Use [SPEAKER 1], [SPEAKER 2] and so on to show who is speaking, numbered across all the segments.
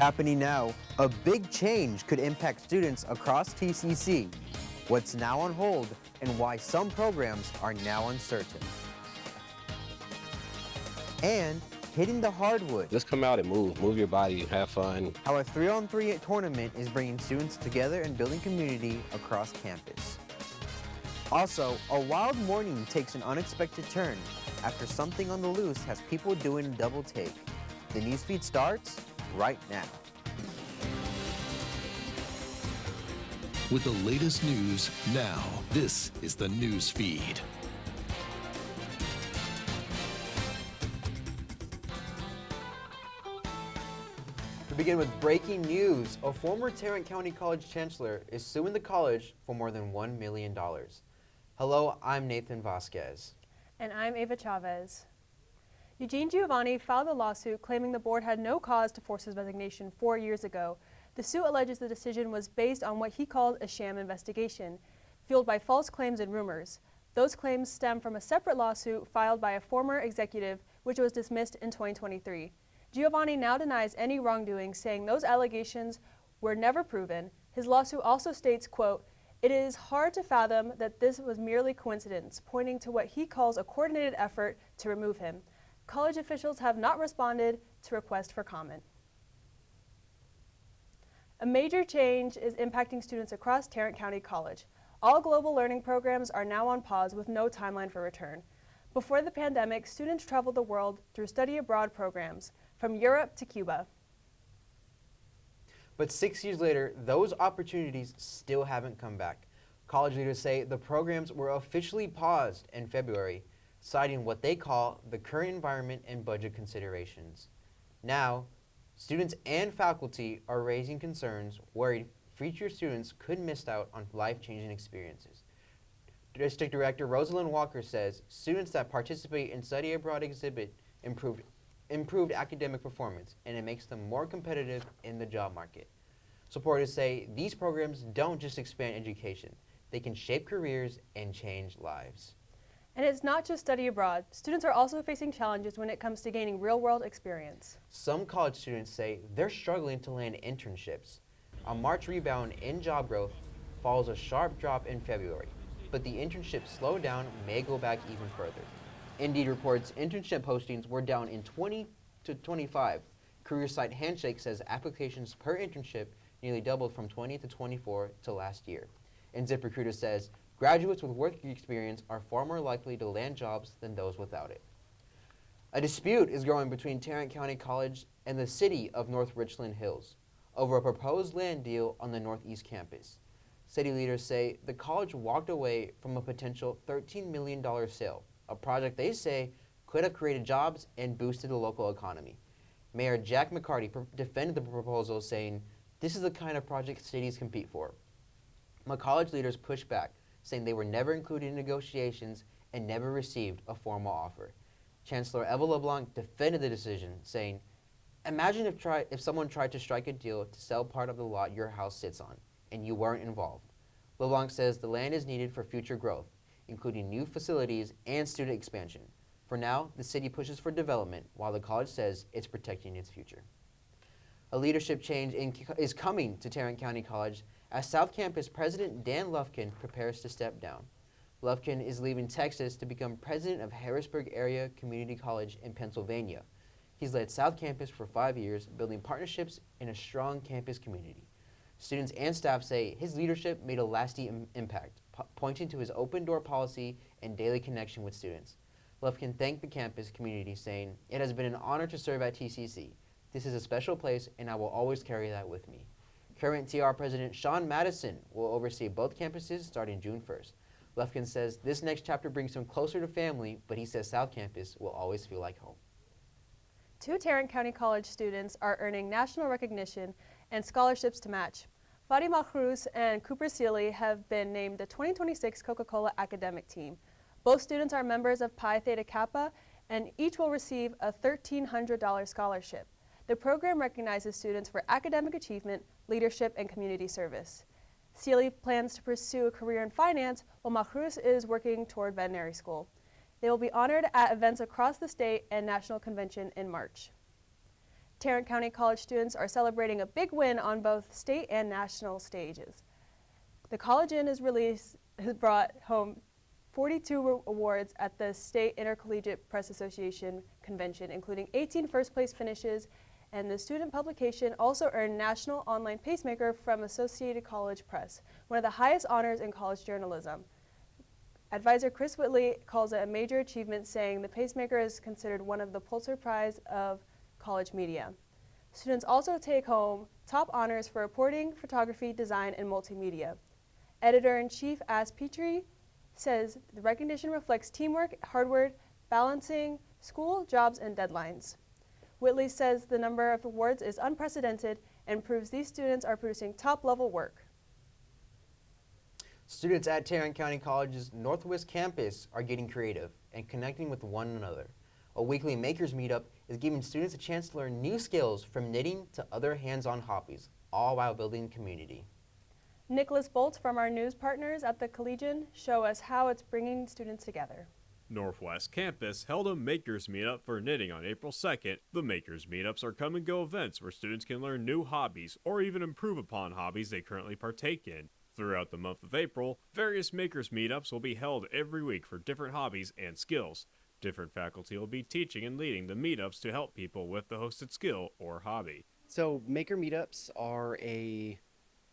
[SPEAKER 1] Happening now, a big change could impact students across TCC. What's now on hold and why some programs are now uncertain. And hitting the hardwood.
[SPEAKER 2] Just come out and move your body, have fun.
[SPEAKER 1] How a 3-on-3 tournament is bringing students together and building community across campus. Also, a wild morning takes an unexpected turn after something on the loose has people doing a double take. The newsfeed starts right now.
[SPEAKER 3] With the latest news now, this is the newsfeed.
[SPEAKER 1] To begin with breaking news, a former Tarrant County College chancellor is suing the college for more than $1 million. Hello, I'm Nathan Vasquez.
[SPEAKER 4] And I'm Ava Chavez. Eugene Giovanni filed a lawsuit claiming the board had no cause to force his resignation 4 years ago. The suit alleges the decision was based on what he called a sham investigation, fueled by false claims and rumors. Those claims stem from a separate lawsuit filed by a former executive, which was dismissed in 2023. Giovanni now denies any wrongdoing, saying those allegations were never proven. His lawsuit also states, quote, "It is hard to fathom that this was merely coincidence," pointing to what he calls a coordinated effort to remove him. College officials have not responded to requests for comment. A major change is impacting students across Tarrant County College. All global learning programs are now on pause with no timeline for return. Before the pandemic, students traveled the world through study abroad programs, from Europe to Cuba.
[SPEAKER 1] But 6 years later, those opportunities still haven't come back. College leaders say the programs were officially paused in February, citing what they call the current environment and budget considerations. Now, students and faculty are raising concerns, worried future students could miss out on life-changing experiences. District Director Rosalind Walker says students that participate in study abroad exhibit improved academic performance, and it makes them more competitive in the job market. Supporters say these programs don't just expand education, they can shape careers and change lives.
[SPEAKER 4] And it's not just study abroad. Students are also facing challenges when it comes to gaining real-world experience.
[SPEAKER 1] Some college students say they're struggling to land internships. A March rebound in job growth follows a sharp drop in February, but the internship slowdown may go back even further. Indeed reports internship postings were down in 20 to 25. Career site Handshake says applications per internship nearly doubled from 20 to 24 to last year. And ZipRecruiter says graduates with work experience are far more likely to land jobs than those without it. A dispute is growing between Tarrant County College and the city of North Richland Hills over a proposed land deal on the Northeast campus. City leaders say the college walked away from a potential $13 million sale, a project they say could have created jobs and boosted the local economy. Mayor Jack McCarty defended the proposal, saying, "This is the kind of project cities compete for." College leaders pushed back, saying they were never included in negotiations and never received a formal offer. Chancellor Eva LeBlanc defended the decision, saying, "Imagine if someone tried to strike a deal to sell part of the lot your house sits on, and you weren't involved." LeBlanc says the land is needed for future growth, including new facilities and student expansion. For now, the city pushes for development, while the college says it's protecting its future. A leadership change is coming to Tarrant County College as South Campus President Dan Lufkin prepares to step down. Lufkin is leaving Texas to become president of Harrisburg Area Community College in Pennsylvania. He's led South Campus for 5 years, building partnerships in a strong campus community. Students and staff say his leadership made a lasting impact, pointing to his open door policy and daily connection with students. Lufkin thanked the campus community, saying, "It has been an honor to serve at TCC. This is a special place, and I will always carry that with me." Current TR President Sean Madison will oversee both campuses starting June 1st. Lufkin says this next chapter brings him closer to family, but he says South Campus will always feel like home.
[SPEAKER 4] 2 Tarrant County College students are earning national recognition and scholarships to match. Fatima Cruz and Cooper Seeley have been named the 2026 Coca-Cola Academic Team. Both students are members of Pi Theta Kappa, and each will receive a $1,300 scholarship. The program recognizes students for academic achievement, leadership, and community service. Seeley plans to pursue a career in finance, while Macruz is working toward veterinary school. They will be honored at events across the state and national convention in March. Tarrant County College students are celebrating a big win on both state and national stages. The College Inn has brought home 42 awards at the State Intercollegiate Press Association convention, including 18 first-place finishes, and the student publication also earned National Online Pacemaker from Associated College Press, one of the highest honors in college journalism. Advisor Chris Whitley calls it a major achievement, saying the Pacemaker is considered one of the Pulitzer Prize of college media. Students also take home top honors for reporting, photography, design, and multimedia. Editor-in-Chief As Petrie says the recognition reflects teamwork, hard work, balancing school, jobs, and deadlines. Whitley says the number of awards is unprecedented and proves these students are producing top-level work.
[SPEAKER 1] Students at Tarrant County College's Northwest campus are getting creative and connecting with one another. A weekly Makers Meetup is giving students a chance to learn new skills from knitting to other hands-on hobbies, all while building community.
[SPEAKER 4] Nicholas Bolts from our news partners at the Collegian show us how it's bringing students together.
[SPEAKER 5] Northwest Campus held a Makers Meetup for knitting on April 2nd. The Makers Meetups are come-and-go events where students can learn new hobbies or even improve upon hobbies they currently partake in. Throughout the month of April, various Makers Meetups will be held every week for different hobbies and skills. Different faculty will be teaching and leading the meetups to help people with the hosted skill or hobby.
[SPEAKER 6] So Maker Meetups are a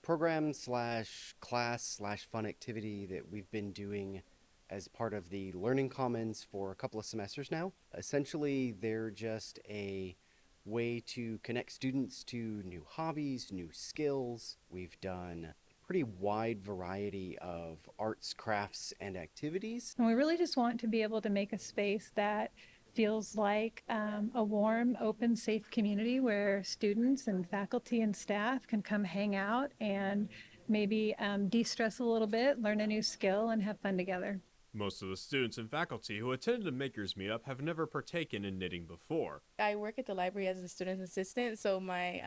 [SPEAKER 6] program slash class slash fun activity that we've been doing as part of the Learning Commons for a couple of semesters now. Essentially, they're just a way to connect students to new hobbies, new skills. We've done a pretty wide variety of arts, crafts, and activities.
[SPEAKER 7] And we really just want to be able to make a space that feels like a warm, open, safe community where students and faculty and staff can come hang out and maybe de-stress a little bit, learn a new skill, and have fun together.
[SPEAKER 5] Most of the students and faculty who attended a Makers Meetup have never partaken in knitting before.
[SPEAKER 8] I work at the library as a student assistant, so my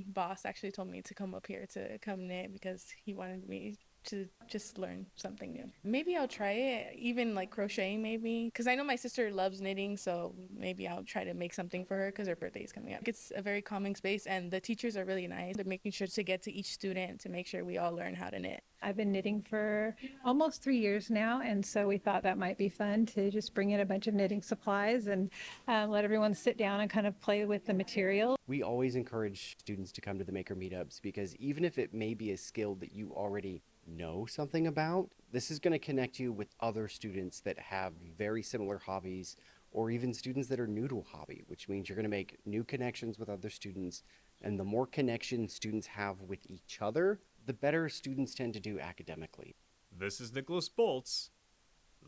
[SPEAKER 8] boss actually told me to come up here to come knit because he wanted me to just learn something new. Maybe I'll try it, even like crocheting maybe, because I know my sister loves knitting, so maybe I'll try to make something for her because her birthday is coming up. It's a very calming space and the teachers are really nice. They're making sure to get to each student to make sure we all learn how to knit.
[SPEAKER 7] I've been knitting for almost 3 years now, and so we thought that might be fun to just bring in a bunch of knitting supplies and let everyone sit down and kind of play with the material.
[SPEAKER 6] We always encourage students to come to the Maker Meetups because even if it may be a skill that you already know something about, this is going to connect you with other students that have very similar hobbies or even students that are new to a hobby, which means you're going to make new connections with other students. And the more connections students have with each other, the better students tend to do academically.
[SPEAKER 5] This is Nicholas Bolts,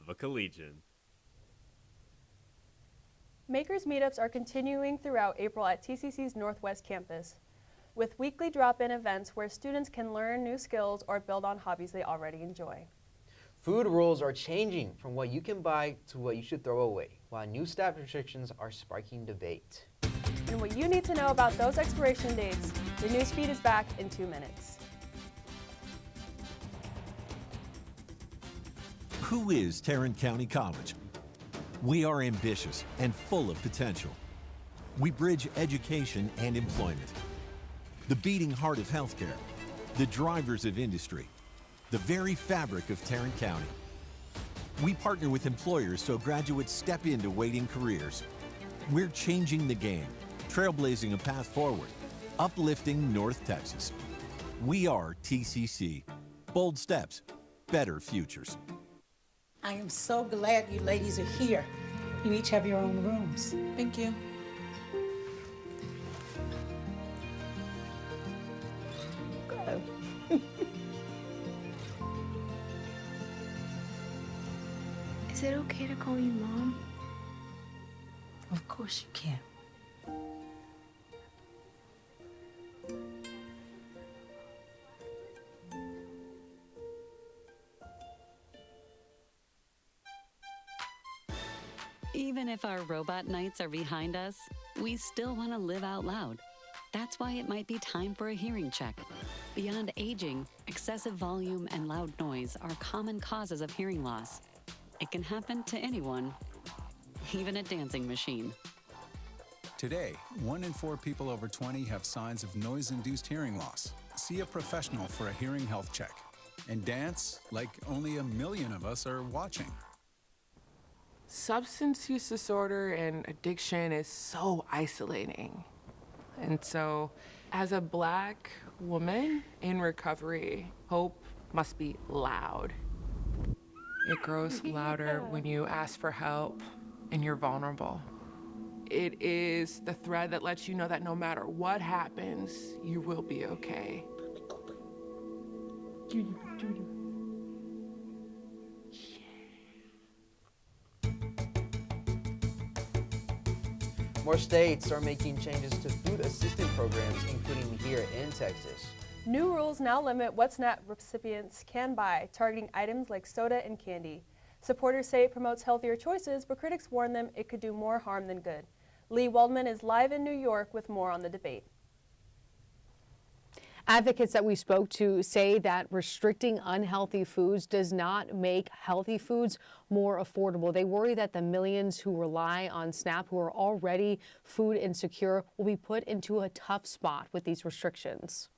[SPEAKER 5] the Collegian.
[SPEAKER 4] Makers Meetups are continuing throughout April at TCC's Northwest campus, with weekly drop-in events where students can learn new skills or build on hobbies they already enjoy.
[SPEAKER 1] Food rules are changing from what you can buy to what you should throw away, while new staff restrictions are sparking debate.
[SPEAKER 4] And what you need to know about those expiration dates, the NewsFeed is back in 2 minutes.
[SPEAKER 9] Who is Tarrant County College? We are ambitious and full of potential. We bridge education and employment. The beating heart of healthcare, the drivers of industry, the very fabric of Tarrant County. We partner with employers so graduates step into waiting careers. We're changing the game, trailblazing a path forward, uplifting North Texas. We are TCC. Bold steps, better futures.
[SPEAKER 10] I am so glad you ladies are here. You each have your own rooms.
[SPEAKER 8] Thank you.
[SPEAKER 11] Is it okay to call you Mom?
[SPEAKER 10] Of course you can.
[SPEAKER 12] Even if our robot nights are behind us, we still want to live out loud. That's why it might be time for a hearing check. Beyond aging, excessive volume and loud noise are common causes of hearing loss. It can happen to anyone, even a dancing machine.
[SPEAKER 13] Today, 1 in 4 people over 20 have signs of noise-induced hearing loss. See a professional for a hearing health check. And dance like only 1 million of us are watching.
[SPEAKER 14] Substance use disorder and addiction is so isolating. And so, as a Black woman in recovery, hope must be loud. It grows louder when you ask for help and you're vulnerable. It is the thread that lets you know that no matter what happens, you will be okay.
[SPEAKER 1] More states are making changes to food assistance programs, including here in Texas.
[SPEAKER 4] New rules now limit what SNAP recipients can buy, targeting items like soda and candy. Supporters say it promotes healthier choices, but critics warn them it could do more harm than good. Lee Waldman is live in New York with more on the debate.
[SPEAKER 15] Advocates that we spoke to say that restricting unhealthy foods does not make healthy foods more affordable. They worry that the millions who rely on SNAP, who are already food insecure, will be put into a tough spot with these restrictions.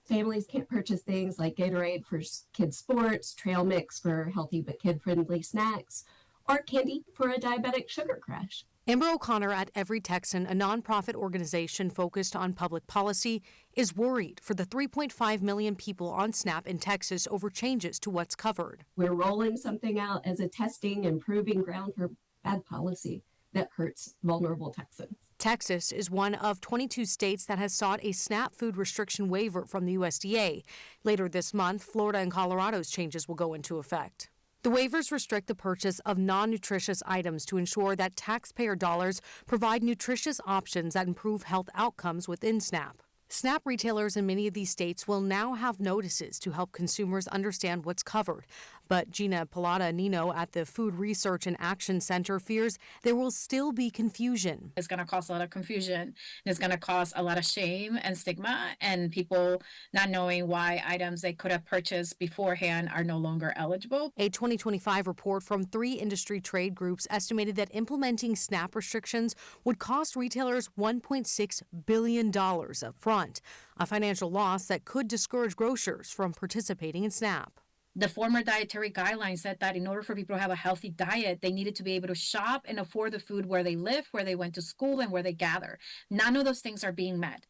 [SPEAKER 16] Families can't purchase things like Gatorade for kids' sports, trail mix for healthy but kid-friendly snacks, or candy for a diabetic sugar crash.
[SPEAKER 17] Amber O'Connor at Every Texan, a nonprofit organization focused on public policy, is worried for the 3.5 million people on SNAP in Texas over changes to what's covered.
[SPEAKER 16] We're rolling something out as a testing and proving ground for bad policy that hurts vulnerable Texans.
[SPEAKER 17] Texas is one of 22 states that has sought a SNAP food restriction waiver from the USDA. Later this month, Florida and Colorado's changes will go into effect. The waivers restrict the purchase of non-nutritious items to ensure that taxpayer dollars provide nutritious options that improve health outcomes within SNAP. SNAP retailers in many of these states will now have notices to help consumers understand what's covered. But Gina Pilata-Nino at the Food Research and Action Center fears there will still be confusion.
[SPEAKER 18] It's going to cause a lot of confusion. It's going to cause a lot of shame and stigma, and people not knowing why items they could have purchased beforehand are no longer eligible.
[SPEAKER 17] A 2025 report from 3 industry trade groups estimated that implementing SNAP restrictions would cost retailers $1.6 billion up front, a financial loss that could discourage grocers from participating in SNAP.
[SPEAKER 18] The former dietary guidelines said that in order for people to have a healthy diet, they needed to be able to shop and afford the food where they live, where they went to school, and where they gather. None of those things are being met.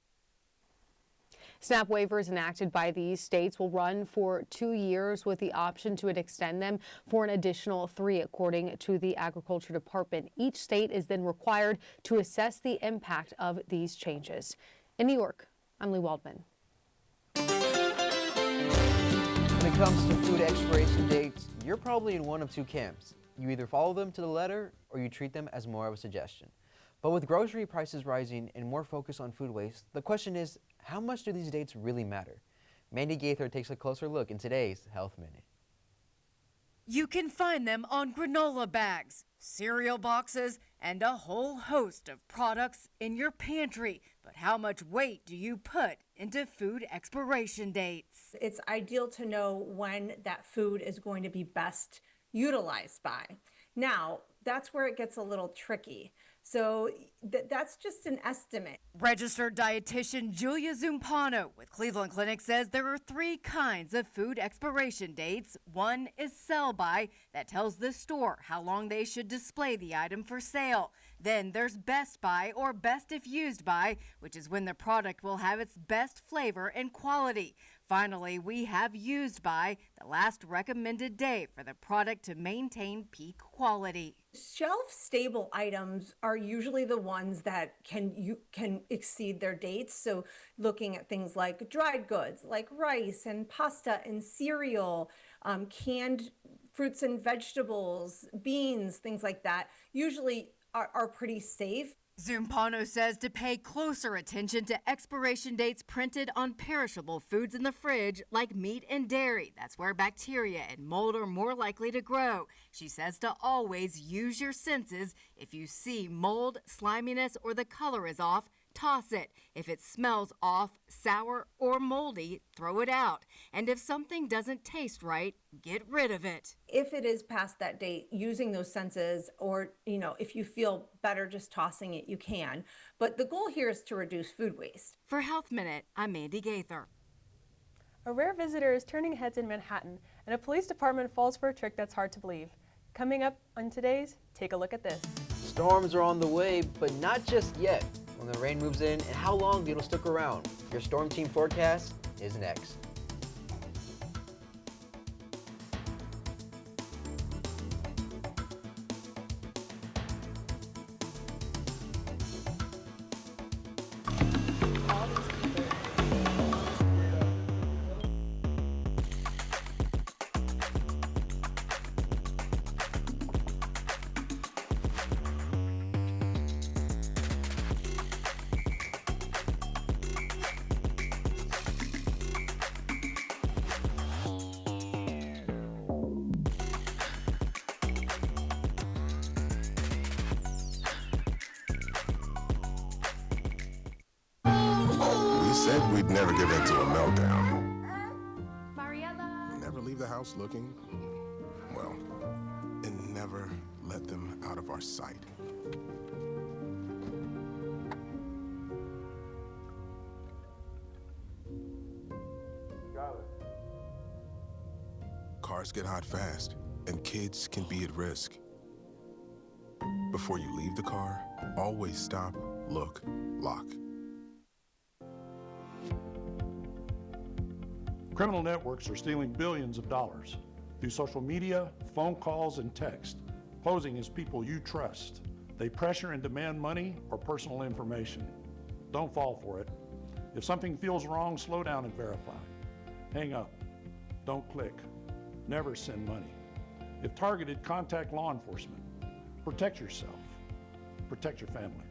[SPEAKER 15] SNAP waivers enacted by these states will run for 2 years with the option to extend them for an additional 3, according to the Agriculture Department. Each state is then required to assess the impact of these changes. In New York, I'm Lee Waldman.
[SPEAKER 1] When it comes to food expiration dates, you're probably in one of 2 camps. You either follow them to the letter or you treat them as more of a suggestion. But with grocery prices rising and more focus on food waste, the question is, how much do these dates really matter? Mandy Gaither takes a closer look in today's Health Minute.
[SPEAKER 19] You can find them on granola bags, cereal boxes, and a whole host of products in your pantry. But how much weight do you put into food expiration dates?
[SPEAKER 20] It's ideal to know when that food is going to be best utilized by. Now, that's where it gets a little tricky. So that's just an estimate.
[SPEAKER 19] Registered dietitian Julia Zumpano with Cleveland Clinic says there are 3 kinds of food expiration dates. One is sell by, that tells the store how long they should display the item for sale. Then there's best by, or best if used by, which is when the product will have its best flavor and quality. Finally, we have used by, the last recommended day for the product to maintain peak quality.
[SPEAKER 20] Shelf-stable items are usually the ones that can exceed their dates. So looking at things like dried goods, like rice and pasta and cereal, canned fruits and vegetables, beans, things like that, usually are pretty safe.
[SPEAKER 19] Zumpano says to pay closer attention to expiration dates printed on perishable foods in the fridge like meat and dairy. That's where bacteria and mold are more likely to grow. She says to always use your senses. If you see mold, sliminess, or the color is off, toss it. If it smells off, sour, or moldy, throw it out. And if something doesn't taste right, get rid of it.
[SPEAKER 20] If it is past that date, using those senses, or, if you feel better just tossing it, you can. But the goal here is to reduce food waste.
[SPEAKER 19] For Health Minute, I'm Mandy Gaither.
[SPEAKER 4] A rare visitor is turning heads in Manhattan, and a police department falls for a trick that's hard to believe. Coming up on today's Take a Look at This.
[SPEAKER 1] Storms are on the way, but not just yet. When the rain moves in and how long it'll stick around. Your Storm Team forecast is next.
[SPEAKER 21] We said we'd never give in to a meltdown.
[SPEAKER 11] Mariella.
[SPEAKER 21] Never leave the house looking, well, and never let them out of our sight. Cars get hot fast, and kids can be at risk. Before you leave the car, always stop, look, lock.
[SPEAKER 22] Criminal networks are stealing billions of dollars through social media, phone calls, and text, posing as people you trust. They pressure and demand money or personal information. Don't fall for it. If something feels wrong, slow down and verify. Hang up. Don't click. Never send money. If targeted, contact law enforcement. Protect yourself. Protect your family.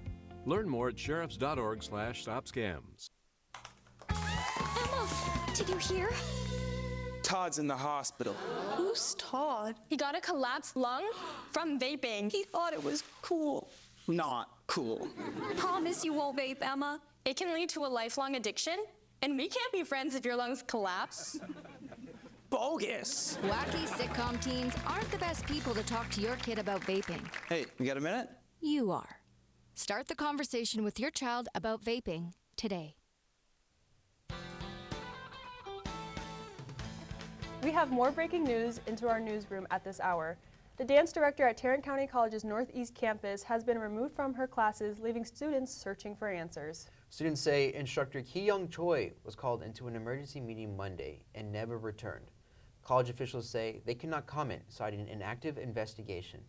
[SPEAKER 23] Learn more at sheriffs.org/stopscams.
[SPEAKER 11] Emma, did you hear?
[SPEAKER 24] Todd's in the hospital.
[SPEAKER 11] Who's Todd? He got a collapsed lung from vaping. He thought it was cool.
[SPEAKER 24] Not cool.
[SPEAKER 11] Promise you won't vape, Emma. It can lead to a lifelong addiction, and we can't be friends if your lungs collapse.
[SPEAKER 24] Bogus.
[SPEAKER 25] Wacky sitcom teens aren't the best people to talk to your kid about vaping.
[SPEAKER 24] Hey, you got a minute?
[SPEAKER 25] You are. Start the conversation with your child about vaping today.
[SPEAKER 4] We have more breaking news into our newsroom at this hour. The dance director at Tarrant County College's Northeast campus has been removed from her classes, leaving students searching for answers.
[SPEAKER 1] Students say instructor Ki-Young Choi was called into an emergency meeting Monday and never returned. College officials say they cannot comment, citing an active investigation.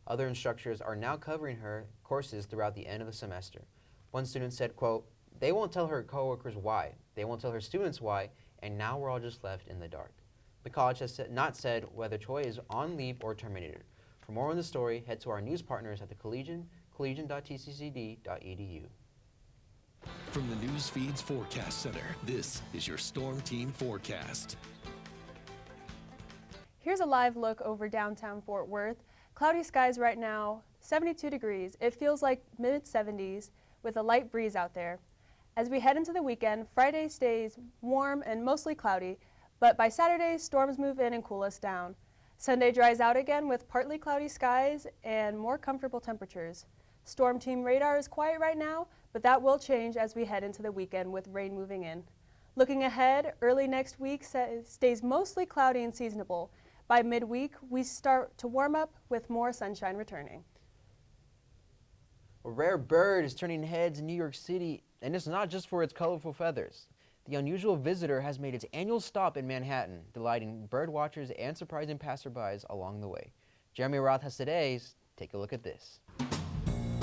[SPEAKER 1] Other instructors are now covering her courses throughout the end of the semester. One student said, quote, "They won't tell her coworkers why, they won't tell her students why, and now we're all just left in the dark." The college has not said whether Choi is on leave or terminated. For more on the story, head to our news partners at the Collegian, collegian.tccd.edu.
[SPEAKER 3] From the NewsFeed's Forecast Center, this is your Storm Team forecast.
[SPEAKER 4] Here's a live look over downtown Fort Worth. Cloudy skies right now, 72 degrees. It feels like mid-70s with a light breeze out there. As we head into the weekend, Friday stays warm and mostly cloudy, but by Saturday, storms move in and cool us down. Sunday dries out again with partly cloudy skies and more comfortable temperatures. Storm Team radar is quiet right now, but that will change as we head into the weekend with rain moving in. Looking ahead, early next week stays mostly cloudy and seasonable. By midweek, we start to warm up with more sunshine returning.
[SPEAKER 1] A rare bird is turning heads in New York City, and it's not just for its colorful feathers. The unusual visitor has made its annual stop in Manhattan, delighting bird watchers and surprising passerbys along the way. Jeremy Roth has today's Take a Look at This.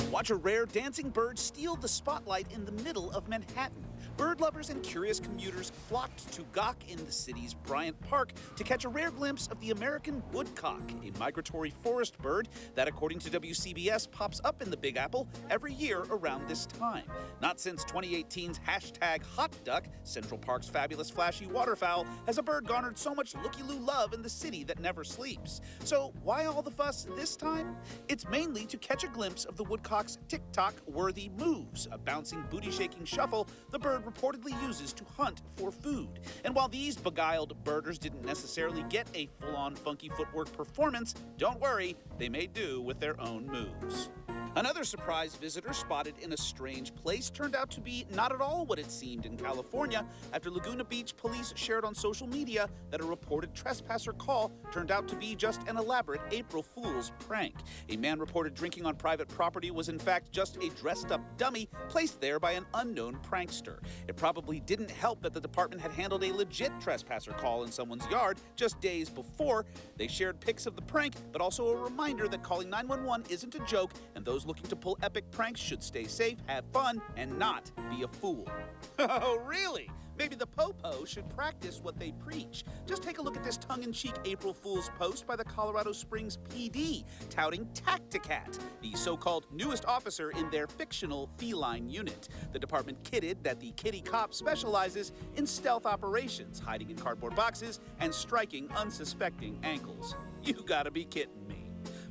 [SPEAKER 26] Watch a rare dancing bird steal the spotlight in the middle of Manhattan.
[SPEAKER 2] bird lovers and curious commuters flocked to gawk in the city's Bryant Park to catch a rare glimpse of the American woodcock, a migratory forest bird that, according to WCBS, pops up in the Big Apple every year around this time. Not since 2018's hashtag Hot Duck, Central Park's fabulous flashy waterfowl, has a bird garnered so much looky-loo love in the city that never sleeps. So why all the fuss this time? It's mainly to catch a glimpse of the woodcock's TikTok-worthy moves, a bouncing, booty-shaking shuffle the bird reportedly uses to hunt for food. And while these beguiled birders didn't necessarily get a full-on funky footwork performance, don't worry, they may do with their own moves. Another surprise visitor spotted in a strange place turned out to be not at all what it seemed in California after Laguna Beach police shared on social media that a reported trespasser call turned out to be just an elaborate April Fool's prank. A man reported drinking on private property was in fact just a dressed-up dummy placed there by an unknown prankster. It probably didn't help that the department had handled a legit trespasser call in someone's yard just days before. They shared pics of the prank, but also a reminder that calling 911 isn't a joke, and those looking to pull epic pranks should stay safe, have fun, and not be a fool. Oh, really? Maybe the Popo should practice what they preach. Just take a look at this tongue-in-cheek April Fool's post by the Colorado Springs PD, touting Tacticat, the so-called newest officer in their fictional feline unit. The department kidded that the kitty cop specializes in stealth operations, hiding in cardboard boxes and striking unsuspecting ankles. You gotta be kidding me.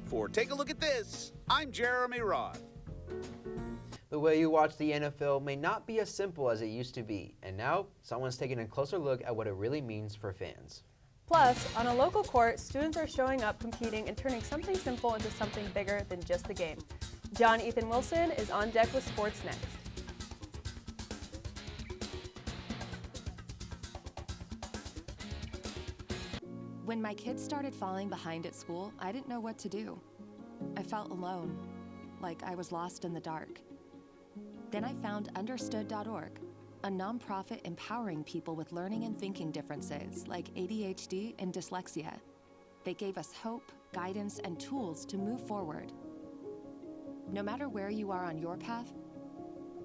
[SPEAKER 2] For Take a Look at This, I'm Jeremy Roth.
[SPEAKER 1] The way you watch the NFL may not be as simple as it used to be, and now someone's taking a closer look at what it really means for fans.
[SPEAKER 4] Plus, on a local court, students are showing up, competing, and turning something simple into something bigger than just the game. John Ethan Wilson is on deck with sports next.
[SPEAKER 5] When my kids started falling behind at school, I didn't know what to do. I felt alone, like I was lost in the dark. Then I found Understood.org, a nonprofit empowering people with learning and thinking differences like ADHD and dyslexia. They gave us hope, guidance, and tools to move forward. No matter where you are on your path,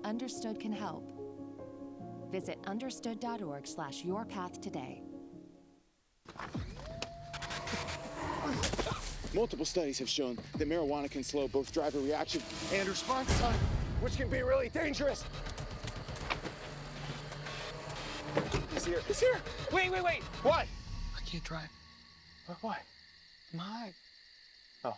[SPEAKER 5] Understood can help. Visit understood.org/yourpath today.
[SPEAKER 6] Multiple studies have shown that marijuana can slow both driver reaction and response time, which can be really dangerous. He's here. He's here. Wait. What? I can't drive. Why? My. Oh.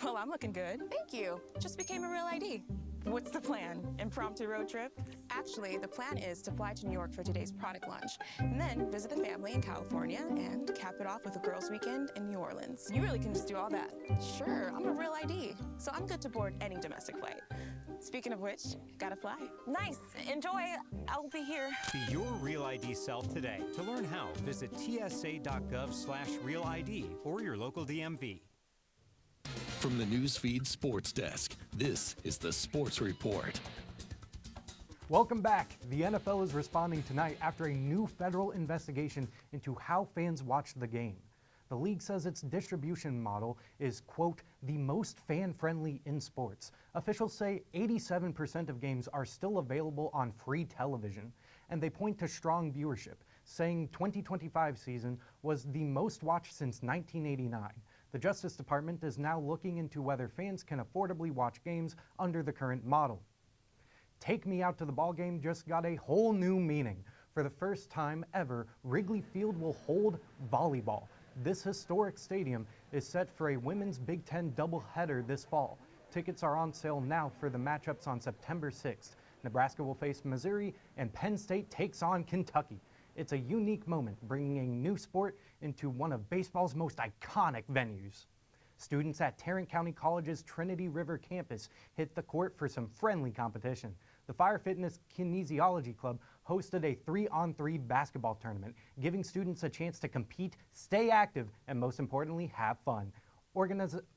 [SPEAKER 7] Well, I'm looking good. Thank you. Just became a real ID. What's the plan? Impromptu road trip? Actually, the plan is to fly to New York for today's product launch, and then visit the family in California, and cap it off with a girls' weekend in New Orleans. You really can just do all that. Sure, I'm a real ID, so I'm good to board any domestic flight. Speaking of which, gotta fly. Nice. Enjoy. I'll be here.
[SPEAKER 9] Be your Real ID self today. To learn how, visit tsa.gov/realid or your local DMV.
[SPEAKER 3] From the NewsFeed Sports Desk, this is the Sports Report.
[SPEAKER 26] Welcome back. The NFL is responding tonight after a new federal investigation into how fans watch the game. The league says its distribution model is, quote, the most fan-friendly in sports. Officials say 87% of games are still available on free television, and they point to strong viewership, saying 2025 season was the most watched since 1989. The Justice Department is now looking into whether fans can affordably watch games under the current model. Take Me Out to the Ballgame just got a whole new meaning. For the first time ever, Wrigley Field will hold volleyball. This historic stadium is set for a women's Big Ten doubleheader this fall. Tickets are on sale now for the matchups on September 6th. Nebraska will face Missouri, and Penn State takes on Kentucky. It's a unique moment, bringing a new sport into one of baseball's most iconic venues. Students at Tarrant County College's Trinity River campus hit the court for some friendly competition. The Fire Fitness Kinesiology Club hosted a 3-on-3 basketball tournament, giving students a chance to compete, stay active, and most importantly, have fun.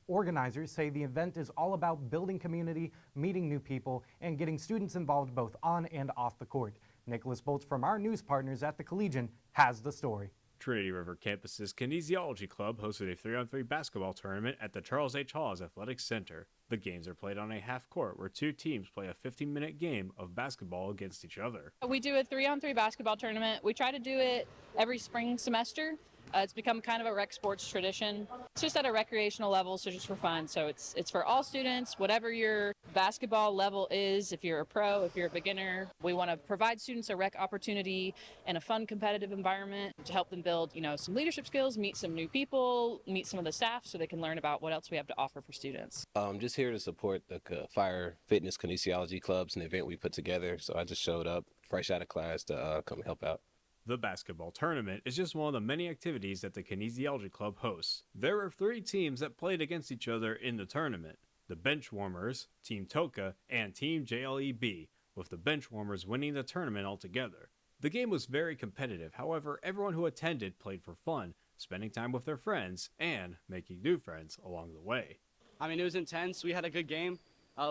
[SPEAKER 26] Organizers say the event is all about building community, meeting new people, and getting students involved both on and off the court. Nicholas Bolts from our news partners at the Collegian has the story.
[SPEAKER 8] Trinity River Campus's Kinesiology Club hosted a 3-on-3 basketball tournament at the Charles H. Hawes Athletic Center. The games are played on a half court where two teams play a 15-minute game of basketball against each other.
[SPEAKER 10] We do a 3-on-3 basketball tournament. We try to do it every spring semester. It's become kind of a rec sports tradition. It's just at a recreational level, so just for fun. So it's for all students, whatever your basketball level is. If you're a pro, if you're a beginner, we want to provide students a rec opportunity and a fun, competitive environment to help them build, some leadership skills, meet some new people, meet some of the staff, so they can learn about what else we have to offer for students.
[SPEAKER 12] I'm just here to support the Fire Fitness Kinesiology Clubs, an event we put together. So I just showed up fresh out of class to come help out.
[SPEAKER 8] The basketball tournament is just one of the many activities that the Kinesiology Club hosts. There were 3 teams that played against each other in the tournament: the Benchwarmers, Team Toka, and Team JLEB, with the Benchwarmers winning the tournament altogether. The game was very competitive, however, everyone who attended played for fun, spending time with their friends, and making new friends along the way.
[SPEAKER 13] It was intense. We had a good game.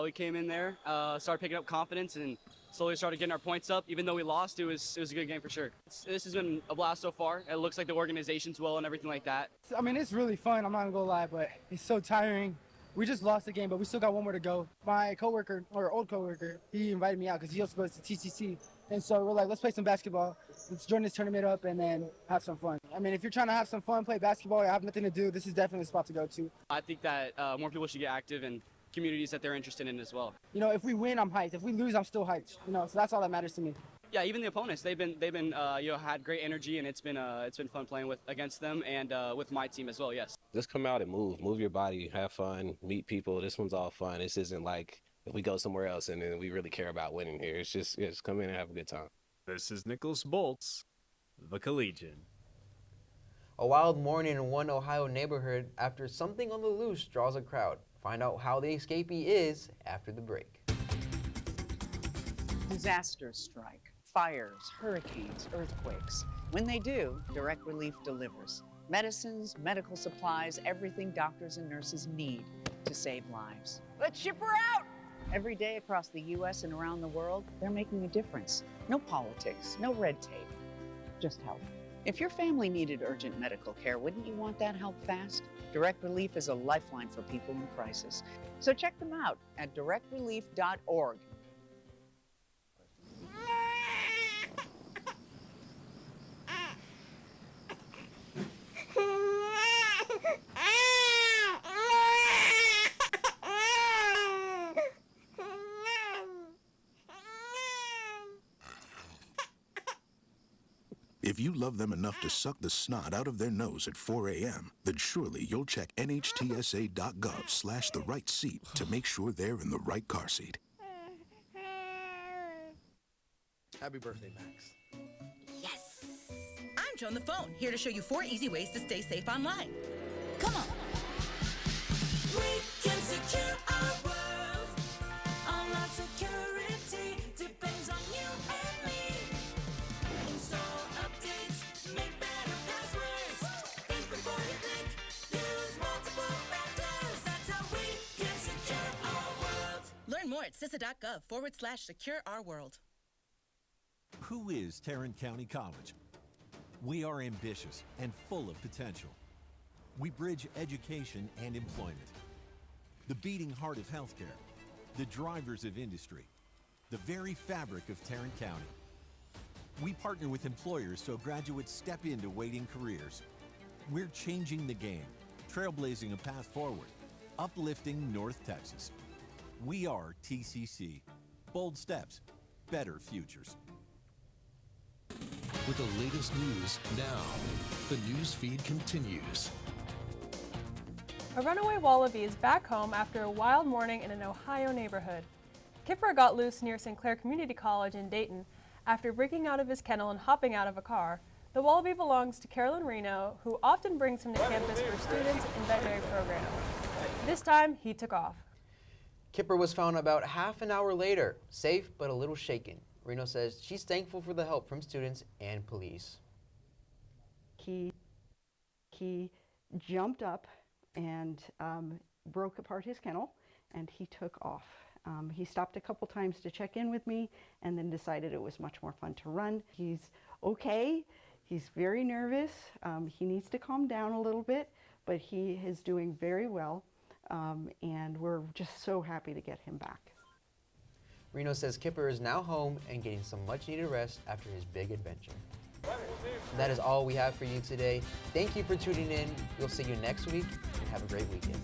[SPEAKER 13] We came in there, started picking up confidence, and slowly started getting our points up. Even though we lost, it was a good game for sure. This has been a blast so far. It looks like the organization's well and everything like that.
[SPEAKER 14] It's really fun, I'm not gonna go lie, but it's so tiring. We just lost the game, but we still got one more to go. My coworker, or old coworker, he invited me out because he also goes to TCC. And so we're like, let's play some basketball. Let's join this tournament up and then have some fun. If you're trying to have some fun, play basketball, you have nothing to do, this is definitely the spot to go to.
[SPEAKER 13] I think that more people should get active and communities that they're interested in as well.
[SPEAKER 14] If we win, I'm hyped. If we lose, I'm still hyped. So that's all that matters to me.
[SPEAKER 13] Yeah, even the opponents, they've been had great energy, and it's been fun playing against them and with my team as well. Yes.
[SPEAKER 12] Just come out and move your body, have fun, meet people. This one's all fun. This isn't like if we go somewhere else and then we really care about winning here. It's just come in and have a good time.
[SPEAKER 8] This is Nicholas Bolts, the Collegian.
[SPEAKER 1] A wild morning in one Ohio neighborhood after something on the loose draws a crowd. Find out how the escapee is after the break.
[SPEAKER 16] Disasters strike, fires, hurricanes, earthquakes. When they do, Direct Relief delivers. Medicines, medical supplies, everything doctors and nurses need to save lives. Let's ship her out! Every day across the U.S. and around the world, they're making a difference. No politics, no red tape, just help. If your family needed urgent medical care, wouldn't you want that help fast? Direct Relief is a lifeline for people in crisis. So check them out at directrelief.org.
[SPEAKER 27] If you love them enough to suck the snot out of their nose at 4 a.m., then surely you'll check nhtsa.gov/the right seat to make sure they're in the right car seat.
[SPEAKER 28] Happy birthday, Max.
[SPEAKER 29] Yes! I'm Joan the Phone, here to show you 4 easy ways to stay safe online. Come on.
[SPEAKER 30] We can secure our world. Online security depends on you and me. Install updates, make better passwords. Think before you click, use multiple factors. That's how we can secure our world.
[SPEAKER 29] Learn more at CISA.gov/secure-our-world.
[SPEAKER 9] Who is Tarrant County College? We are ambitious and full of potential. We bridge education and employment. The beating heart of healthcare, the drivers of industry, the very fabric of Tarrant County. We partner with employers so graduates step into waiting careers. We're changing the game, trailblazing a path forward, uplifting North Texas. We are TCC. Bold steps, better futures.
[SPEAKER 3] With the latest news now, the news feed continues.
[SPEAKER 4] A runaway wallaby is back home after a wild morning in an Ohio neighborhood. Kipper got loose near Sinclair Community College in Dayton after breaking out of his kennel and hopping out of a car. The wallaby belongs to Carolyn Reno, who often brings him to campus for students and veterinary programs. This time, he took off.
[SPEAKER 1] Kipper was found about half an hour later, safe but a little shaken. Reno says she's thankful for the help from students and police.
[SPEAKER 31] He jumped up and broke apart his kennel, and he took off. He stopped a couple times to check in with me and then decided it was much more fun to run. He's okay. He's very nervous. He needs to calm down a little bit, but he is doing very well, and we're just so happy to get him back.
[SPEAKER 1] Reno says Kipper is now home and getting some much needed rest after his big adventure. That is all we have for you today. Thank you for tuning in. We'll see you next week, and have a great weekend.